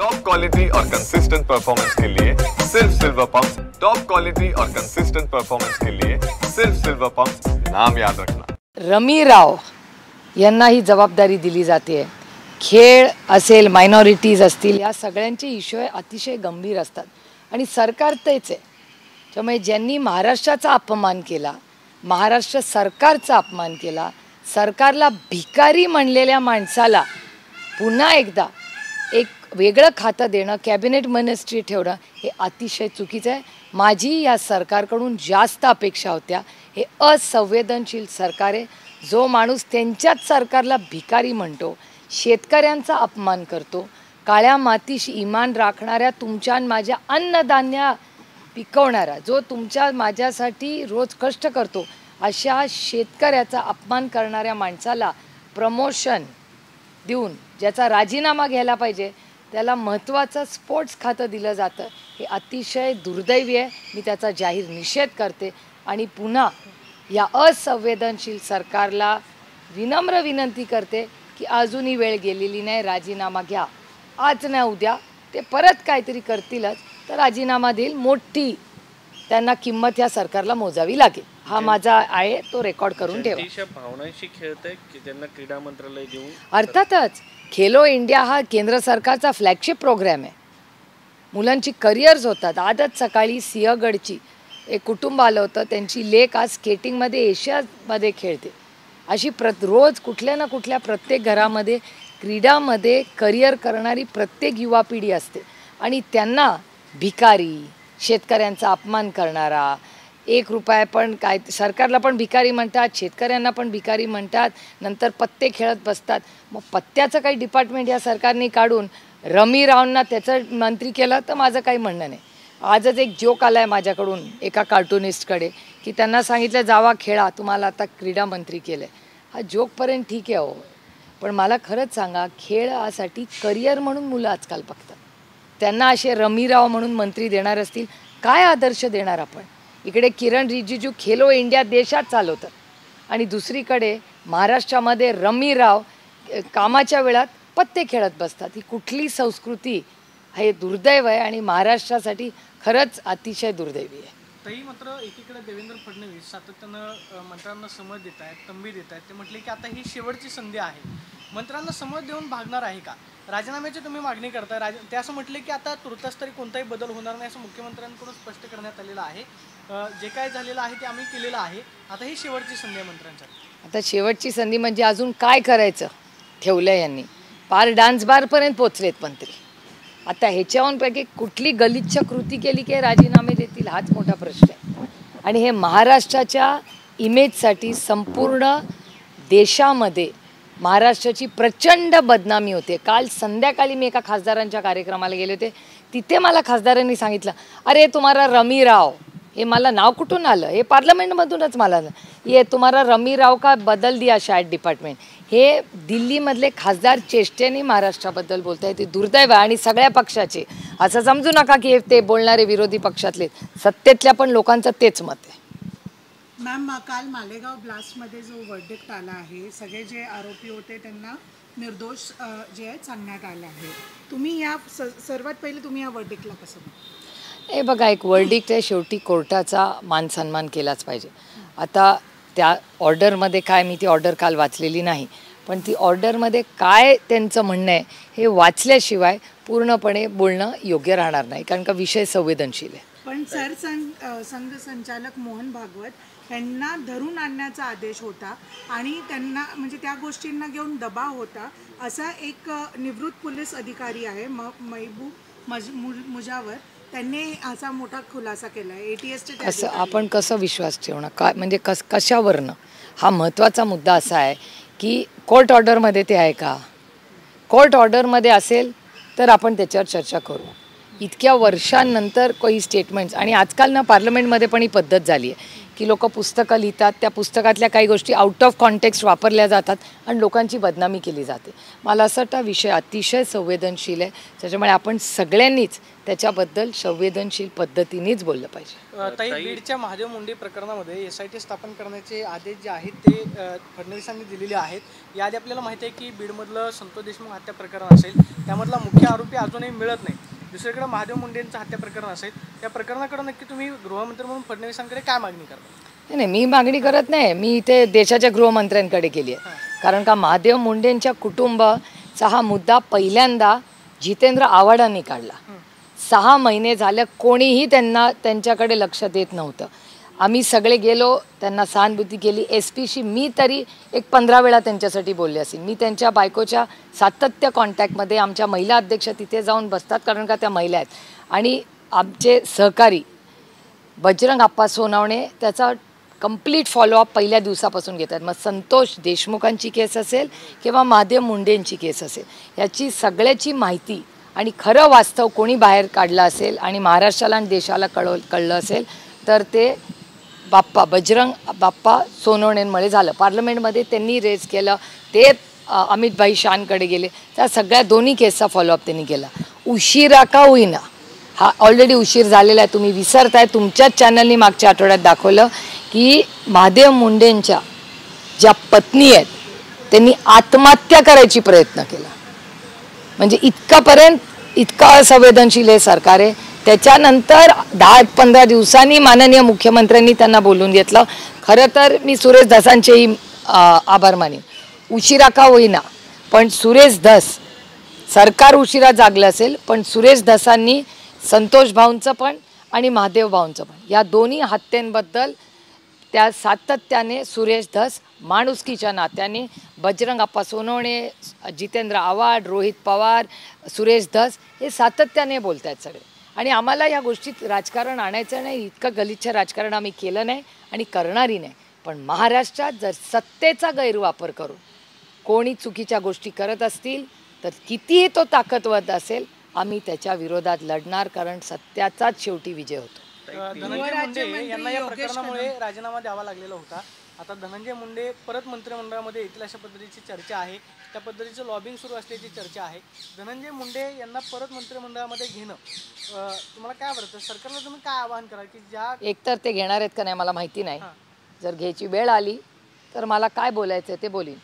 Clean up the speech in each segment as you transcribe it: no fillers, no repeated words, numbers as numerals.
Top quality और consistent performance के लिए सिर्फ सिल्वर पंप्स। टॉप क्वालिटी और कंसिस्टेंट परफॉर्मेंस के लिए सिर्फ सिल्वर पंप्स, नाम याद रखना। रमी राव यांना ही जबाबदारी दिली जाते। खेळ असेल, मायनॉरिटीज असतील, या सगळ्यांचे इश्यू अतिशय गंभीर असतात आणि सरकार तेच आहे। त्यामुळे ज्यांनी महाराष्ट्राचा अपमान केला, महाराष्ट्र सरकारचा अपमान केला, सरकारला भिकारी म्हणलेल्या माणसाला पुन्हा एकदा एक वेगळं खातं देणं, कॅबिनेट मिनिस्ट्री ठेवणं हे अतिशय चुकीचं आहे। माझी या सरकारकडून जास्त अपेक्षा होत्या। हे असंवेदनशील सरकार आहे, जो माणूस त्यांच्याच सरकारला भिकारी म्हणतो, शेतकऱ्यांचा अपमान करतो, काळ्या मातीशी इमान राखणाऱ्या तुमच्या माझ्या अन्नधान्य पिकवणारा, जो तुमच्या माझ्यासाठी रोज कष्ट करतो, अशा शेतकऱ्याचा अपमान करणाऱ्या माणसाला प्रमोशन देऊन ज्याचा राजीनामा घ्यायला पाहिजे त्याला महत्त्वाचं स्पोर्ट्स खातं दिलं जातं। हे अतिशय दुर्दैवी आहे। मी त्याचा जाहीर निषेध करते आणि पुन्हा या असंवेदनशील सरकारला विनम्र विनंती करते की अजूनही वेळ गेलेली नाही, राजीनामा घ्या। आज नाही उद्या ते परत काहीतरी करतीलच तर राजीनामा देईल, मोठी त्यांना किंमत या सरकारला मोजावी लागेल। हा माझा आहे, तो रेकॉर्ड करून ठेवा। भावनांशी खेळते की त्यांना क्रीडा मंत्रालय देऊ। अर्थातच खेलो इंडिया हा केंद्र सरकारचा फ्लॅगशिप प्रोग्राम आहे। मुलांची करिअर्स होतात। आजच सकाळी सिंहगडची एक कुटुंब आलं होतं, त्यांची लेक आज स्केटिंगमध्ये एशियामध्ये खेळते। अशी रोज कुठल्या ना कुठल्या प्रत्येक घरामध्ये क्रीडामध्ये करिअर करणारी प्रत्येक युवा पिढी असते आणि त्यांना भिकारी, शेतकऱ्यांचा अपमान करणारा, 1 रुपया पण काय, सरकारला पण भिकारी म्हणतात, शेतकऱ्यांना पण भिकारी म्हणतात, नंतर पत्ते खेळत बसतात। मग पत्त्याचं काही डिपार्टमेंट या सरकारने काढून रमी रावना त्याचं मंत्री केलं तर माझं काही म्हणणं नाही। आजच एक जोक आला आहे माझ्याकडून एका कार्टूनिस्टकडे की त्यांना सांगितलं जावा खेळा, तुम्हाला आता क्रीडा मंत्री केलं आहे। हा जोकपर्यंत ठीक आहे हो, पण मला खरंच सांगा, खेळासाठी करिअर म्हणून मुलं आजकाल बघतात। त्यांना असे रमी राव म्हणून मंत्री देणार असतील, काय आदर्श देणार आपण? इकडे किरण रिजिजू खेलो इंडिया देशात चालवतात आणि दुसरीकडे महाराष्ट्रामध्ये रमी राव कामाच्या वेळात पत्ते खेळत बसतात। ही कुठली संस्कृती? हे दुर्दैव आहे आणि महाराष्ट्रासाठी खरंच अतिशय दुर्दैवी आहे। तरी मात्र एकीकडे देवेंद्र फडणवीस सातत्यानं मंत्र्यांना समज देत आहेत, तंबी देत आहेत। ते म्हटले की आता ही शेवटची संधी आहे, मंत्र्यांना समज देऊन भागणार आहे का? राजीनाम्याची तुम्ही मागणी करताय, ते असं म्हटले की आता तुर्तास तरी कोणताही बदल होणार नाही असं मुख्यमंत्र्यांकडून स्पष्ट करण्यात आलेलं आहे। जे काय झालेलं आहे ते आम्ही केलेलं आहे, आता ही शेवटची संधी आहे मंत्र्यांसाठी। आता शेवटची संधी म्हणजे अजून काय करायचं ठेवलं यांनी? पार डान्स बारपर्यंत पोचलेत मंत्री। आता ह्याच्याहूनपैकी कुठली गलिच्छ कृती केली की राजीनामे देतील हाच मोठा प्रश्न आहे। आणि हे महाराष्ट्राच्या इमेजसाठी संपूर्ण देशामध्ये महाराष्ट्राची प्रचंड बदनामी होते। काल संध्याकाळी मी एका खासदारांच्या कार्यक्रमाला गेले होते, तिथे मला खासदारांनी सांगितलं, अरे तुम्हाला रमी राव, हे मला नाव कुठून आलं? हे पार्लमेंटमधूनच मला आलं, ये तुम्हाला रमी राव का बदल दिया शायद डिपार्टमेंट। हे दिल्लीमधले खासदार चेष्टेने महाराष्ट्राबद्दल बोलत आहेत, ते दुर्दैव आहे आणि सगळ्या पक्षाचे। असं समजू नका की ते बोलणारे विरोधी पक्षातले, सत्तेतल्या पण लोकांचं तेच मत आहे। मॅम, काल मालेगाव ब्लास्टमध्ये जो वर्डिक्ट आला आहे, सगळे जे आरोपी होते त्यांना निर्दोष जे आहे सांगण्यात आलं आहे। तुम्ही या सर्वात पहिले तुम्ही या वर्डिक्टला कसं बघता? हे बघा, एक वर्डिक्ट आहे, शेवटी कोर्टाचा मान सन्मान केलाच पाहिजे। आता त्या ऑर्डरमध्ये काय, मी ती ऑर्डर काल वाचलेली नाही, पण ती ऑर्डरमध्ये काय त्यांचं म्हणणं आहे हे वाचल्याशिवाय पूर्णपणे बोलणं योग्य राहणार नाही, कारण का विषय संवेदनशील आहे। पण संघ संचालक मोहन भागवत यांना धरून आणण्याचा आदेश होता आणि त्यांना म्हणजे त्या गोष्टींना घेऊन दबाव होता, असा एक निवृत्त पोलीस अधिकारी आहे महबूब मुजावर, त्यांनी असा मोठा खुलासा केला आहे। ATSचे असं आपण कसं विश्वास ठेवणार? काय म्हणजे कशावरनं? हा महत्त्वाचा मुद्दा असा आहे की कोर्ट ऑर्डरमध्ये ते आहे का? कोर्ट ऑर्डरमध्ये असेल तर आपण त्याच्यावर चर्चा करू। इतक्या वर्षांनंतर काही स्टेटमेंट्स, आणि आजकाल ना पार्लमेंटमध्ये पण ही पद्धत झाली आहे की लोक पुस्तकं लिहितात, त्या पुस्तकातल्या काही गोष्टी आउट ऑफ कॉन्टेक्स्ट वापरल्या जातात आणि लोकांची बदनामी केली जाते. मला असं वाटतं विषय अतिशय संवेदनशील आहे, त्याच्यामुळे आपण सगळ्यांनीच त्याच्याबद्दल संवेदनशील पद्धतीनेच बोललं पाहिजे. ताई, बीडच्या महादेव मुंडे प्रकरणामध्ये SIT स्थापन करण्याचे आदेश जे आहेत ते फडणवीसांनी दिलेले आहेत. याआधी आपल्याला माहिती आहे की बीडमधलं संतोष देशमुख हत्या प्रकरण असेल, त्यामधला मुख्य आरोपी अजूनही मिळत नाही. दुसरीकडे महादेव मुंडेंचं हत्या प्रकरण असेल, त्या प्रकरणाकडे नक्की तुम्ही गृहमंत्री म्हणून फडणवीसांकडे काय मागणी करता? नाही, मी मागणी करत नाही. मी इथे देशाच्या गृहमंत्र्यांकडे केली आहे. कारण का महादेव मुंडेंच्या कुटुंबाचा हा मुद्दा पहिल्यांदा जितेंद्र आव्हाडांनी काढला. 6 महिने झालं कोणीही त्यांच्याकडे लक्ष देत नव्हतं. आम्ही सगळे गेलो, त्यांना सहानुभूती केली. SP-शी मी तरी एक 15 वेळा त्यांच्यासाठी बोलले असेल. मी त्यांच्या बायकोच्या सातत्य कॉन्टॅक्टमध्ये, आमच्या महिला अध्यक्ष तिथे जाऊन बसतात कारण का त्या महिला आहेत. आणि आमचे सहकारी बजरंग आप्पा सोनवणे त्याचा कंप्लीट फॉलोअप पहिल्या दिवसापासून घेतात. मग संतोष देशमुखांची केस असेल किंवा महादेव मुंडेंची केस असेल, याची सगळ्याची माहिती आणि खरं वास्तव कोणी बाहेर काढलं असेल आणि महाराष्ट्राला आणि देशाला कळलं असेल तर ते बजरंग बाप्पा सोनवणेंमुळे झालं. पार्लमेंटमध्ये त्यांनी रेज केलं, ते अमित भाई शानकडे गेले, त्या सगळ्या दोन्ही केसचा फॉलोअप त्यांनी केला. उशिरा का होईना, हा ऑलरेडी उशीर झालेला आहे. तुम्ही विसरताय. तुमच्याच चॅनलनी मागच्या आठवड्यात दाखवलं की महादेव मुंडेंच्या ज्या पत्नी आहेत त्यांनी आत्महत्या करायची प्रयत्न केला. म्हणजे इतका असंवेदनशील हे सरकार आहे. त्याच्यानंतर 10-15 दिवसांनी माननीय मुख्यमंत्र्यांनी त्यांना बोलून घेतलं. खरं तर मी सुरेश धसांचेही आभार मानेन. उशिरा का होईना, पण सुरेश धस, सरकार उशिरा जागलं असेल पण सुरेश धसांनी संतोष भाऊंचं पण आणि महादेव भाऊंचं पण, या दोन्ही हत्यांबद्दल त्या सातत्याने सुरेश धस माणुसकीच्या नात्याने, बजरंग आप्पा सोनवणे, जितेंद्र आव्हाड, रोहित पवार, सुरेश धस हे सातत्याने बोलत आहेत सगळे. आणि आम्हाला या गोष्टीत राजकारण आणायचं नाही. इतकं गलिच्छ राजकारण आम्ही केलं नाही आणि करणारही नाही. पण महाराष्ट्रात जर सत्तेचा गैरवापर करून कोणी चुकीच्या गोष्टी करत असतील तर कितीही तो ताकदवर असेल, आम्ही त्याच्या विरोधात लढणार, कारण सत्याचाच शेवटी विजय होतो. धनंजय मुंडे यांना या प्रकरणामुळे राजीनामा द्यावा लागलेला होता. आता धनंजय मुंडे परत मंत्रिमंडळामध्ये येतील अशा पद्धतीची चर्चा आहे, त्या पद्धतीचं लॉबिंग सुरू असल्याची चर्चा आहे. धनंजय मुंडे यांना परत मंत्रिमंडळामध्ये घेणं तुम्हाला काय वाटतं? सरकारला तुम्ही काय आवाहन कराल की ज्या एकतर ते घेणार आहेत का नाही मला माहिती नाही. जर घ्यायची वेळ आली तर मला काय बोलायचं ते बोलीन.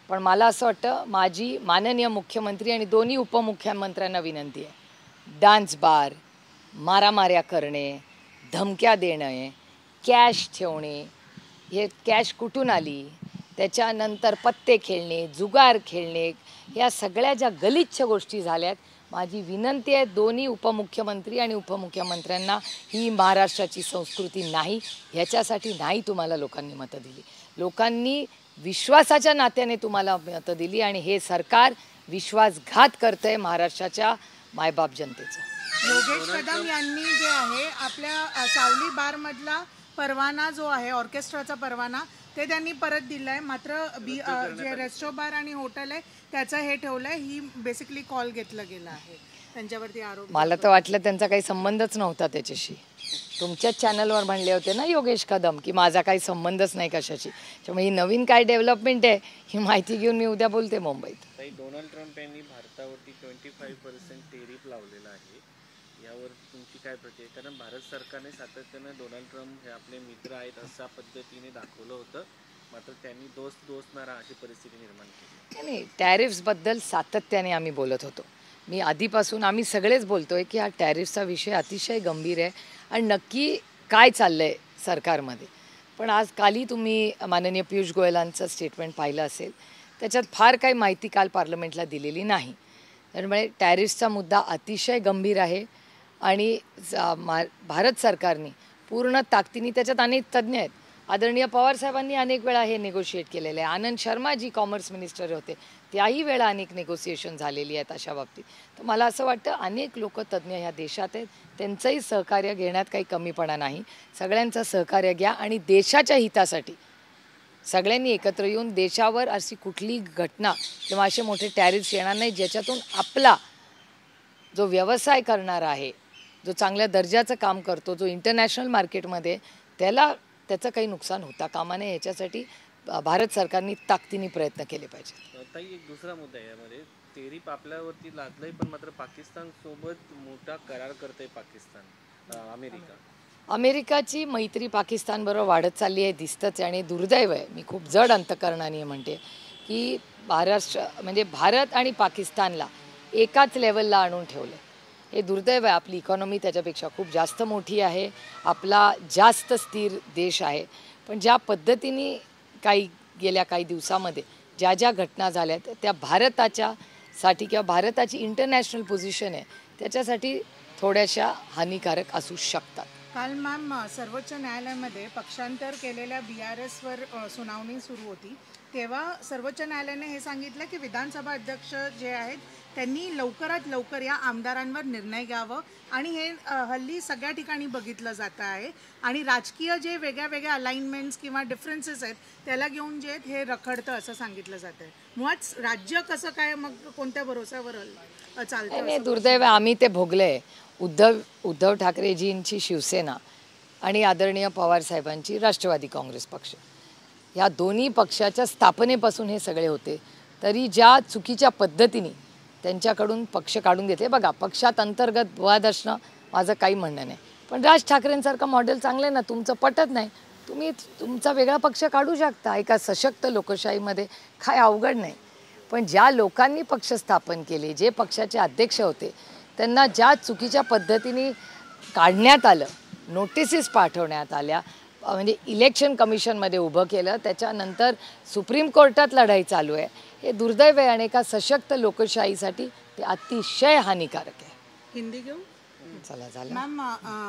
पण मला असं वाटतं माझी माननीय मुख्यमंत्री आणि दोन्ही उपमुख्यमंत्र्यांना विनंती आहे, डान्स बार, मारामाऱ्या करणे, धमक्या देणे, कॅश ठेवणे, हे कॅश कुठून आली, त्याच्यानंतर पत्ते खेळणे, जुगार खेळणे, या सगळ्या ज्या गलिच्छ गोष्टी झाल्यात, माझी विनंती आहे दोन्ही उपमुख्यमंत्री आणि उपमुख्यमंत्र्यांना, ही महाराष्ट्राची संस्कृती नाही. ह्याच्यासाठी नाही तुम्हाला लोकांनी मतं दिली. लोकांनी विश्वासाच्या नात्याने तुम्हाला मतं दिली आणि हे सरकार विश्वासघात करतंय महाराष्ट्राच्या मायबाप जनतेचं. योगेश कदम यांनी जे आहे आपल्या सावली बारमधला परवाना जो आहे, ऑर्केस्ट्राचा परवाना, ते त्यांनी परत दिला आहे. मात्र जे रेस्टो बार आणि हॉटेल आहे त्याचं हे ठेवलं आहे. ही बेसिकली कॉल घेतलं गेला आहे त्यांच्यावरती आरोप. मला तर वाटलं त्यांचा काही संबंधच नव्हता त्याच्याशी. तुमच्याच चॅनलवर म्हणले होते ना योगेश कदम की माझा काही संबंधच नाही कशाशी. त्यामुळे ही नवीन काय डेव्हलपमेंट आहे ही माहिती घेऊन मी उद्या बोलते मुंबईत. डोनाल्ड ट्रम्प यांनी भारतावरती 25% टेरिफ लावलेला आहे, यावर तुमची काय प्रतिक्रिया? कारण भारत सरकारने सातत्याने डोनाल्ड ट्रम्प हे आपले मित्र आहेत अशा पद्धतीने दाखवलं होतं, मात्र त्यांनी दोस्त ना अशी परिस्थिती निर्माण केली. नाही, टॅरिफ्सबद्दल सातत्याने आम्ही बोलत होतो. मी आधीपासून आम्ही सगळेच बोलतोय की हा टॅरिफचा विषय अतिशय गंभीर आहे आणि नक्की काय चाललं आहे सरकारमध्ये. पण आज काली तुम्ही माननीय पियुष गोयलांचं स्टेटमेंट पाहिलं असेल, त्याच्यात फार काही माहिती काल पार्लमेंटला दिलेली नाही. त्यामुळे टॅरिफचा मुद्दा अतिशय गंभीर आहे आणि भारत सरकारने पूर्ण ताकदीने, त्याच्यात अनेक तज्ज्ञ आहेत, आदरणीय पवार साहेबांनी अनेक वेळा हे नेगोशिएट केलेले आहे. आनंद शर्मा जी कॉमर्स मिनिस्टर होते त्याही वेळा अनेक नेगोसिएशन झालेली आहेत अशा बाबतीत. तर मला असं वाटतं अनेक लोक तज्ज्ञ ह्या देशात आहेत, त्यांचंही सहकार्य घेण्यात काही कमीपणा नाही. सगळ्यांचं सहकार्य घ्या आणि देशाच्या हितासाठी सगळ्यांनी एकत्र येऊन देशावर अशी कुठली घटना किंवा असे मोठे टॅरिफ्स येणार नाही ज्याच्यातून आपला जो व्यवसाय करणारा आहे, जो चांगल्या दर्जाचं काम करतो, जो इंटरनॅशनल मार्केटमध्ये त्याला त्याचं काही नुकसान होता कामा नये, याच्यासाठी भारत सरकारने ताकदीने प्रयत्न केले पाहिजे. ताई, एक दुसरा मुद्दा आहे यामध्ये, तेरीप आपल्यावरती लादलंय, पण मात्र पाकिस्तान सोबत मोठा करार करतंय अमेरिका. अमेरिकाची मैत्री पाकिस्तानबरोबर वाढत चालली आहे, दिसतंच आहे. आणि दुर्दैव आहे, मी खूप जड अंतकरणाने म्हणते की भारत आणि पाकिस्तानला एकाच लेवलला आणून ठेवलं. हे दुर्दैव आहे. आपली इकॉनॉमी त्याच्यापेक्षा खूप जास्त मोठी आहे, आपला जास्त स्थिर देश आहे. पण ज्या पद्धतीने गेल्या काही दिवसामध्ये ज्या घटना झाल्या त्या भारताच्यासाठी किंवा भारताची इंटरनॅशनल पोझिशन आहे त्याच्यासाठी थोड्याशा हानिकारक असू शकतात. काल मॅम सर्वोच्च न्यायालयामध्ये पक्षांतर केलेल्या BRS वर सुनावणी सुरू होती, तेव्हा सर्वोच्च न्यायालयाने हे सांगितलं की विधानसभा अध्यक्ष जे आहेत त्यांनी लवकरात लवकर या आमदारांवर निर्णय घ्यावं. आणि हे हल्ली सगळ्या ठिकाणी बघितलं जातं आहे. आणि राजकीय जे वेगळ्या वेगळ्या अलाइनमेंट्स किंवा डिफरन्सेस आहेत त्याला घेऊन जे हे रखडतं असं सांगितलं जातं आहे. मुळात राज्य कसं काय मग कोणत्या भरोश्यावर चालतं? नाही, दुर्दैव आहे. आम्ही ते भोगले. उद्धव ठाकरेजींची शिवसेना आणि आदरणीय पवारसाहेबांची राष्ट्रवादी काँग्रेस पक्ष, या दोन्ही पक्षाच्या स्थापनेपासून हे सगळे होते. तरी ज्या चुकीच्या पद्धतीने त्यांच्याकडून पक्ष काढून घेतले, बघा, पक्षात अंतर्गत वाद असणं माझं काही म्हणणं नाही, पण राज ठाकरेंसारखं मॉडेल चांगलं आहे ना. तुमचं पटत नाही, तुम्ही तुमचा वेगळा पक्ष काढू शकता. एका सशक्त लोकशाहीमध्ये काय अवघड नाही. पण ज्या लोकांनी पक्ष स्थापन केले, जे पक्षाचे अध्यक्ष होते, त्यांना ज्या चुकीच्या पद्धतीने काढण्यात आलं, नोटिसेस पाठवण्यात आल्या, म्हणजे इलेक्शन कमिशनमध्ये उभं केलं, त्याच्यानंतर सुप्रीम कोर्टात लढाई चालू आहे. हे दुर्दैव आहे आणि एका सशक्त लोकशाहीसाठी ते अतिशय हानिकारक आहे. हिंदी घेऊ चला झालं. मैम,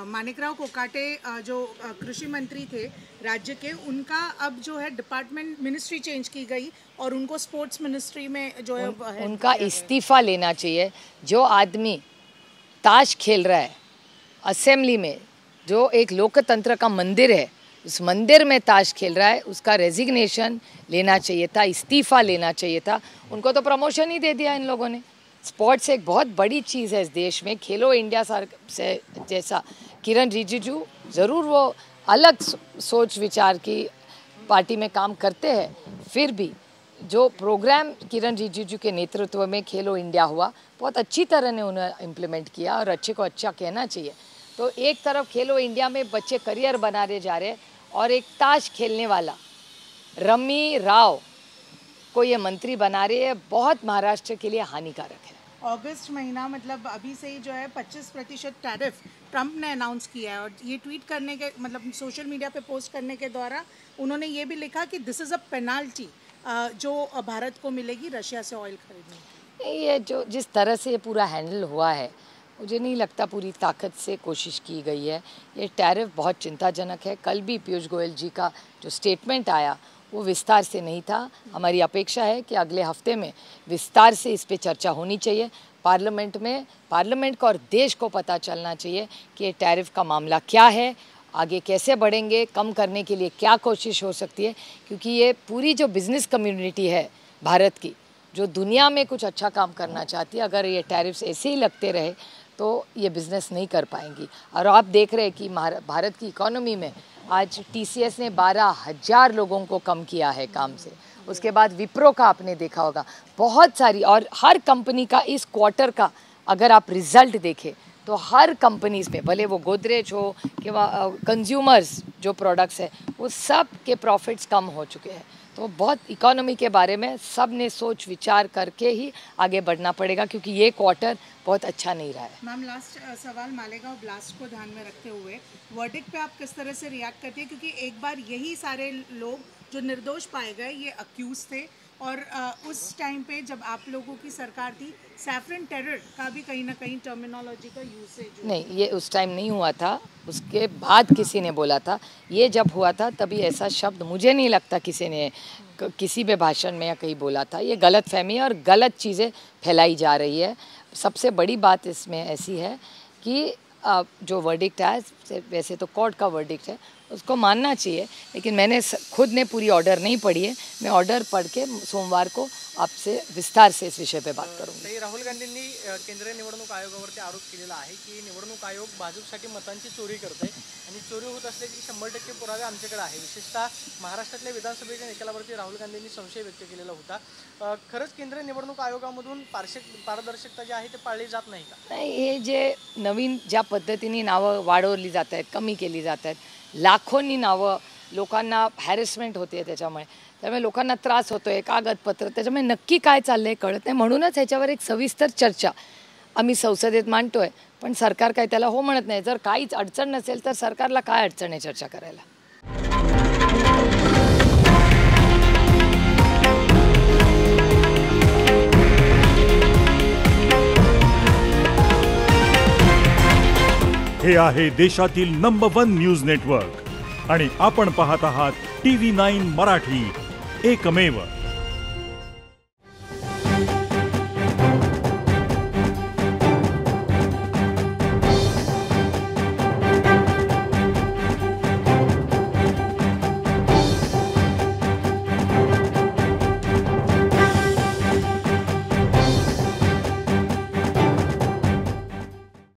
मानिकराव कोकाटे जो कृषि मंत्री थे राज्य के, उनका अब जो है डिपार्टमेंट मिनिस्ट्री चेंज की गई और उनको स्पोर्ट्स मिनिस्ट्री में जो है उनका इस्तीफा लेना चाहिए. जो आदमी ताश खेल रहा है असेंबली में, जो एक लोकतंत्र का मंदिर है, उस मंदिर में ताश खेल रहा है, उसका रेजिग्नेशन लेना चाहिए था, इस्तीफा लेना चाहिए था. उनको तो promotion he they Diya in लोगों ने. स्पोर्ट्स एक बहुत बड़ी चीज़ है इस देश में. खेलो इंडिया से जैसा किरण रिजिजू, ज़रूर वो अलग सोच विचार की पार्टी में काम करते हैं, फिर भी जो प्रोग्राम किरण रिजिजू के नेतृत्व में खेलो इंडिया हुआ, बहुत अच्छी तरह ने उन्हें इम्प्लीमेंट किया और अच्छे को अच्छा कहना चाहिए. तो एक तरफ खेलो इंडिया में बच्चे करियर बनाने जा रहे हैं और एक ताश खेलने वाला रमी राव को ये मंत्री बना रहे हैं. बहुत महाराष्ट्र के लिए हानिकारक है. अगस्त महीना, मतलब अभी से ही जो है 25% टैरिफ ट्रंप ने अनाउंस किया है. और ये ट्वीट करने के, मतलब सोशल मीडिया पे पोस्ट करने के द्वारा उन्होंने ये भी लिखा कि दिस इज़ अ पेनाल्टी जो भारत को मिलेगी रशिया से ऑयल खरीदने की. ये जो जिस तरह से ये पूरा हैंडल हुआ है, मुझे नहीं लगता पूरी ताकत से कोशिश की गई है. ये टैरिफ बहुत चिंताजनक है. कल भी पीयूष गोयल जी का जो स्टेटमेंट आया वो विस्तार से नहीं था. हमारी अपेक्षा है कि अगले हफ्ते में विस्तार से इस पे चर्चा होनी चाहिए पार्लियामेंट में. पार्लियामेंट को और देश को पता चलना चाहिए कि ये टैरिफ का मामला क्या है, आगे कैसे बढ़ेंगे, कम करने के लिए क्या कोशिश हो सकती है. क्योंकि ये पूरी जो बिज़नेस कम्युनिटी है भारत की, जो दुनिया में कुछ अच्छा काम करना चाहती है, अगर ये टैरिफ्स ऐसे ही लगते रहे तो ये बिज़नेस नहीं कर पाएंगी. और आप देख रहे हैं कि भारत की इकोनॉमी में आज TCS ने 12,000 लोगों को कम किया है काम से. उसके बाद विप्रो का आपने देखा होगा, बहुत सारी, और हर कंपनी का इस क्वार्टर का अगर आप रिज़ल्ट देखें तो हर कंपनीज़ में, भले वो गोदरेज हो कि कंज्यूमर्स जो प्रोडक्ट्स हैं, वो सब के प्रॉफिट्स कम हो चुके हैं. तो बहुत इकोनॉमी के बारे में सब ने सोच विचार करके ही आगे बढ़ना पड़ेगा, क्योंकि ये क्वार्टर बहुत अच्छा नहीं रहा है. मैम, लास्ट सवाल, मालेगांव ब्लास्ट को ध्यान में रखते हुए वर्डिक्ट पे आप किस तरह से रिएक्ट करती है? क्योंकि एक बार यही सारे लोग जो निर्दोष पाए गए, ये अक्यूज थे, और उस टाइम पे जब आप लोगों की सरकार थी, सैफरन टेरर का भी कहीं ना कहीं टर्मिनोलॉजी का यूसेज नहीं, ये उस टाइम नहीं हुआ था, उसके बाद किसी ने बोला था. ये जब हुआ था तभी ऐसा शब्द मुझे नहीं लगता किसी ने किसी भी भाषण में या कहीं बोला था. ये गलत फहमी और गलत चीज़ें फैलाई जा रही है. सबसे बड़ी बात इसमें ऐसी है कि जो वर्डिक्ट है, वैसे तो कोर्ट का वर्डिक्ट है, उसको मानना चाहिए। लेकिन मैंने खुद ने पूरी ऑर्डर नहीं पढ़ी है, मैं ऑर्डर पढ़ के सोमवार को आपसे विस्तार से इस विषय पे बात करूँगी। राहुल गांधींनी केंद्रीय निवडणूक आयोगावरती आरोप केलेला आहे की निवडणूक आयोग भाजपसाठी मतांची चोरी करते आणि चोरी होत असल्याची 100% पुरावे आमच्याकडे आहे। विशेषतः महाराष्ट्रातल्या विधानसभेच्या निकालावरती राहुल गांधींनी संशय व्यक्त केलेला होता। खरंच केंद्रीय निवडणूक आयोगामधून पारदर्शकता जी आहे ते पाळली जात नाही का? नाही, हे जे नवीन ज्या पद्धतीने नावं वाढवली जात आहेत, कमी केली जात आहेत, लाखोंनी नावं लोकांना हॅरेसमेंट होते त्यामुळे लोकांना त्रास होतोय, कागदपत्र, त्याच्यामुळे नक्की काय चाललंय कळत नाही। म्हणूनच ह्याच्यावर एक सविस्तर चर्चा आम्ही संसदेत मांडतोय, पण सरकार काय त्याला हो म्हणत नाही। जर काहीच अडचण नसेल तर सरकारला काय अडचण आहे चर्चा करायला? हे आहे देशातील नंबर 1 न्यूज नेटवर्क आणि आपण पाहत आहात TV9 मराठी, एकमेव।